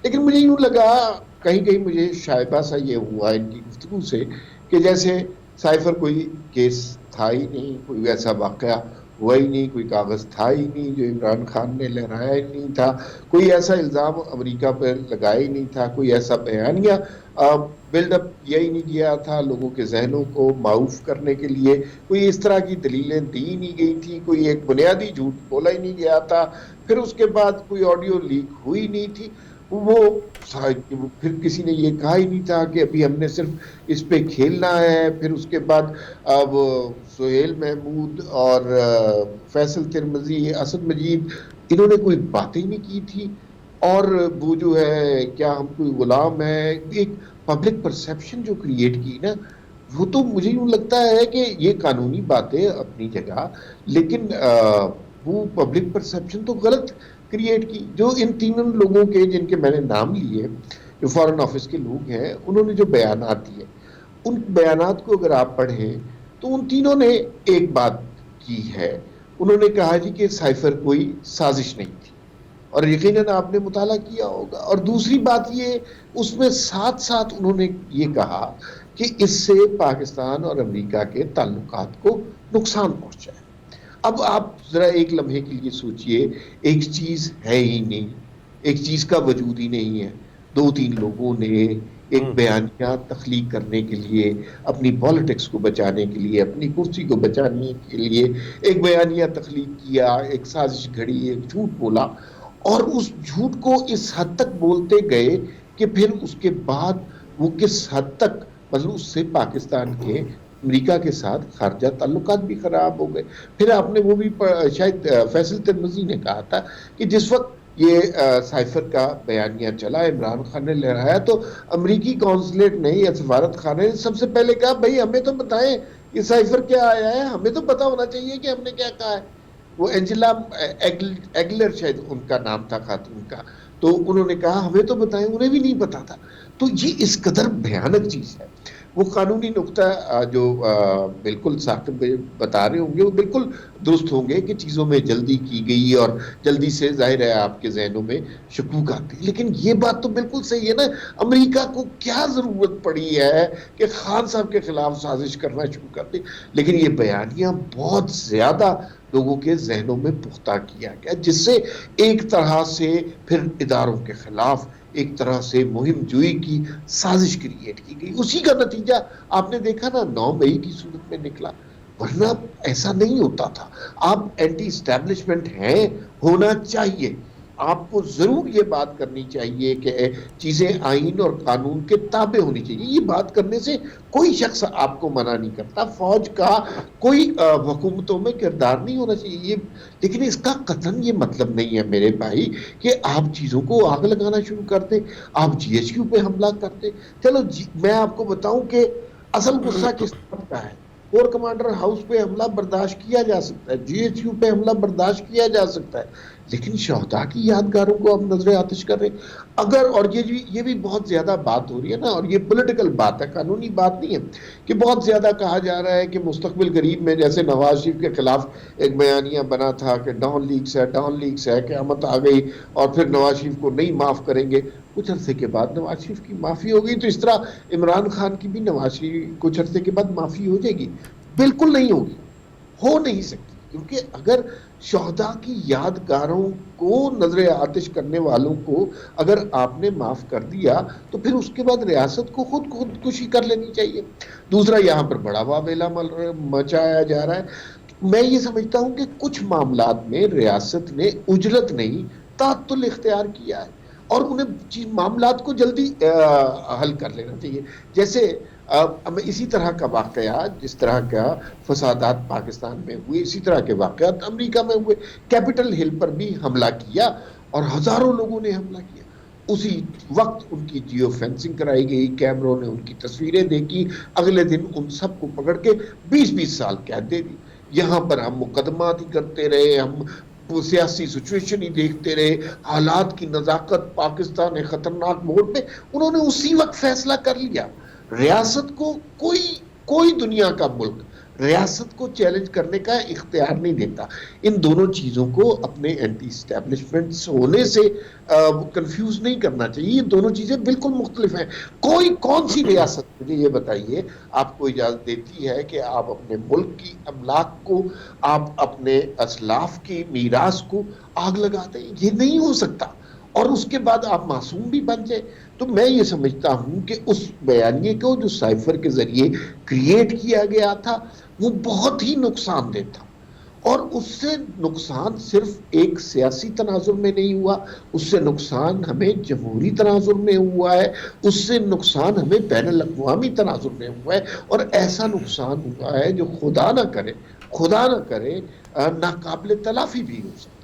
لیکن مجھے یوں لگا کہیں کہیں مجھے شائبہ سا یہ ہوا ان کی گفتگو سے کہ جیسے سائفر کوئی کیس تھا ہی نہیں، کوئی ویسا واقعہ ہوا ہی نہیں، کوئی کاغذ تھا ہی نہیں جو عمران خان نے لہرایا ہی نہیں تھا، کوئی ایسا الزام امریکہ پر لگایا ہی نہیں تھا، کوئی ایسا بیانیہ بلڈ اپ کیا ہی نہیں گیا تھا لوگوں کے ذہنوں کو معوف کرنے کے لیے، کوئی اس طرح کی دلیلیں دی نہیں گئی تھی، کوئی ایک بنیادی جھوٹ بولا ہی نہیں گیا تھا، پھر اس کے بعد کوئی آڈیو لیک ہوئی نہیں تھی، وہ پھر کسی نے یہ کہا ہی نہیں تھا کہ ابھی ہم نے صرف اس پہ کھیلنا ہے، پھر اس کے بعد اب سہیل محمود اور فیصل ترمذی، اسد مجید، انہوں نے کوئی باتیں نہیں کی تھی، اور وہ جو ہے کیا ہم کوئی غلام ہے، ایک پبلک پرسپشن جو کریٹ کی نا، وہ تو مجھے یوں لگتا ہے کہ یہ قانونی باتیں اپنی جگہ، لیکن وہ پبلک پرسپشن تو غلط کریٹ کی، جو ان تینوں لوگوں کے جن کے میں نے نام لیے جو فارن آفس کے لوگ ہیں، انہوں نے جو بیانات دیے، ان بیانات کو اگر آپ پڑھیں تو ان تینوں نے ایک بات کی ہے، انہوں نے کہا جی کہ سائفر کوئی سازش نہیں تھی، اور یقیناً آپ نے مطالعہ کیا ہوگا، اور دوسری بات یہ اس میں ساتھ ساتھ انہوں نے یہ کہا کہ اس سے پاکستان اور امریکہ کے تعلقات کو نقصان پہنچا ہے۔ اب آپ ذرا ایک لمحے کے لیے سوچئے، ایک چیز ہے ہی نہیں، ایک چیز کا وجود ہی نہیں ہے، دو تین لوگوں نے ایک بیانیہ تخلیق کرنے کے لیے، اپنی پالیٹکس کو بچانے کے لیے، اپنی کرسی کو بچانے کے لیے ایک بیانیہ تخلیق کیا، ایک سازش گھڑی، ایک جھوٹ بولا، اور اس جھوٹ کو اس حد تک بولتے گئے کہ پھر اس کے بعد وہ کس حد تک، مطلب اس سے پاکستان کے امریکہ کے ساتھ خارجہ تعلقات بھی خراب ہو گئے۔ پھر آپ نے وہ بھی شاید فیصل ترمذی نے کہا تھا کہ جس وقت یہ سائفر کا بیانیہ چلا، عمران خان نے لہرایا، تو امریکی کونسلیٹ نے یا سفارت خانے نے سب سے پہلے کہا بھائی ہمیں تو بتائیں یہ سائفر کیا آیا ہے، ہمیں تو پتا ہونا چاہیے کہ ہم نے کیا کہا ہے۔ وہ اینجلا ایگلر شاید ان کا نام تھا، خاتون کا، تو انہوں نے کہا ہمیں تو بتائیں، انہیں بھی نہیں پتا تھا۔ تو یہ اس قدر بھیانک چیز ہے۔ وہ قانونی نقطہ جو بالکل ثاقب بتا رہے ہوں گے وہ بالکل درست ہوں گے کہ چیزوں میں جلدی کی گئی اور جلدی سے ظاہر ہے آپ کے ذہنوں میں شکوک آتی، لیکن یہ بات تو بالکل صحیح ہے نا، امریکہ کو کیا ضرورت پڑی ہے کہ خان صاحب کے خلاف سازش کرنا شروع کر دے، لیکن یہ بیانیہ بہت زیادہ لوگوں کے ذہنوں میں پختہ کیا گیا، جس سے ایک طرح سے پھر اداروں کے خلاف ایک طرح سے مہم جوئی کی سازش کریٹ کی گئی۔ اسی کا نتیجہ آپ نے دیکھا نا 9 مئی کی صورت میں نکلا، ورنہ ایسا نہیں ہوتا تھا۔ آپ اینٹی اسٹیبلشمنٹ ہیں، ہونا چاہیے، آپ کو ضرور یہ بات کرنی چاہیے کہ چیزیں آئین اور قانون کے تابع ہونی چاہیے، یہ بات کرنے سے کوئی شخص آپ کو منع نہیں کرتا، فوج کا کوئی حکومتوں میں کردار نہیں ہونا چاہیے، لیکن اس کا قطعاً یہ مطلب نہیں ہے میرے بھائی کہ آپ چیزوں کو آگ لگانا شروع کر دیں، آپ جی ایچ کیو پہ حملہ کرتے۔ چلو میں آپ کو بتاؤں کہ اصل غصہ کس طرح کا ہے، کور کمانڈر ہاؤس پہ حملہ برداشت کیا جا سکتا ہے، جی ایچ کیو پہ حملہ برداشت کیا جا سکتا ہے، لیکن شہداء کی یادگاروں کو آپ نظر آتش کر رہے اگر، اور یہ بھی بہت زیادہ بات ہو رہی ہے نا، اور یہ پولیٹیکل بات ہے، قانونی بات نہیں ہے، کہ بہت زیادہ کہا جا رہا ہے کہ مستقبل قریب میں جیسے نواز شریف کے خلاف ایک بیانیہ بنا تھا کہ ڈان لیکس ہے، قیامت آ گئی اور پھر نواز شریف کو نہیں معاف کریں گے، کچھ عرصے کے بعد نواز شریف کی معافی ہو گئی، تو اس طرح عمران خان کی بھی نواز شریف کچھ عرصے کے بعد معافی ہو جائے گی؟ بالکل نہیں ہوگی، ہو نہیں سکتی، کیونکہ اگر شہداء کی یادگاروں کو نظر آتش کرنے والوں کو اگر آپ نے معاف کر دیا تو پھر اس کے بعد ریاست کو خودکشی کر لینی چاہیے۔ دوسرا، یہاں پر بڑا واویلا مچایا جا رہا ہے، میں یہ سمجھتا ہوں کہ کچھ معاملات میں ریاست نے اجرت نہیں تعطل اختیار کیا ہے، اور انہیں معاملات کو جلدی حل کر لینا چاہیے۔ جیسے اسی طرح کا واقعہ، جس طرح کا فسادات پاکستان میں ہوئے، اسی طرح کے واقعات امریکہ میں ہوئے، کیپٹل ہل پر بھی حملہ کیا اور ہزاروں لوگوں نے حملہ کیا، اسی وقت ان کی جیو فینسنگ کرائی گئی، کیمروں نے ان کی تصویریں دیکھی، اگلے دن ان سب کو پکڑ کے 20 سال قید دے دی۔ یہاں پر ہم مقدمات ہی کرتے رہے، ہم سیاسی سچویشن ہی دیکھتے رہے، حالات کی نزاکت، پاکستان ایک خطرناک موڑ پہ، انہوں نے اسی وقت فیصلہ کر لیا۔ ریاست کو کوئی دنیا کا ملک ریاست کو چیلنج کرنے کا اختیار نہیں دیتا. ان دونوں چیزوں کو اپنے اینٹی اسٹیبلشمنٹس ہونے سے کنفیوز نہیں کرنا چاہیے. یہ دونوں چیزیں بالکل مختلف ہیں. کون سی ریاست مجھے یہ بتائیے آپ کو اجازت دیتی ہے کہ آپ اپنے ملک کی املاک کو، آپ اپنے اسلاف کی میراث کو آگ لگا دیں؟ یہ نہیں ہو سکتا. اور اس کے بعد آپ معصوم بھی بن جائیں. تو میں یہ سمجھتا ہوں کہ اس بیانیے کو جو سائفر کے ذریعے کریٹ کیا گیا تھا وہ بہت ہی نقصان دہ تھا. اور اس سے نقصان صرف ایک سیاسی تناظر میں نہیں ہوا، اس سے نقصان ہمیں جمہوری تناظر میں ہوا ہے، اس سے نقصان ہمیں بین الاقوامی تناظر میں ہوا ہے. اور ایسا نقصان ہوا ہے جو خدا نہ کرے ناقابل تلافی بھی ہو سکتا.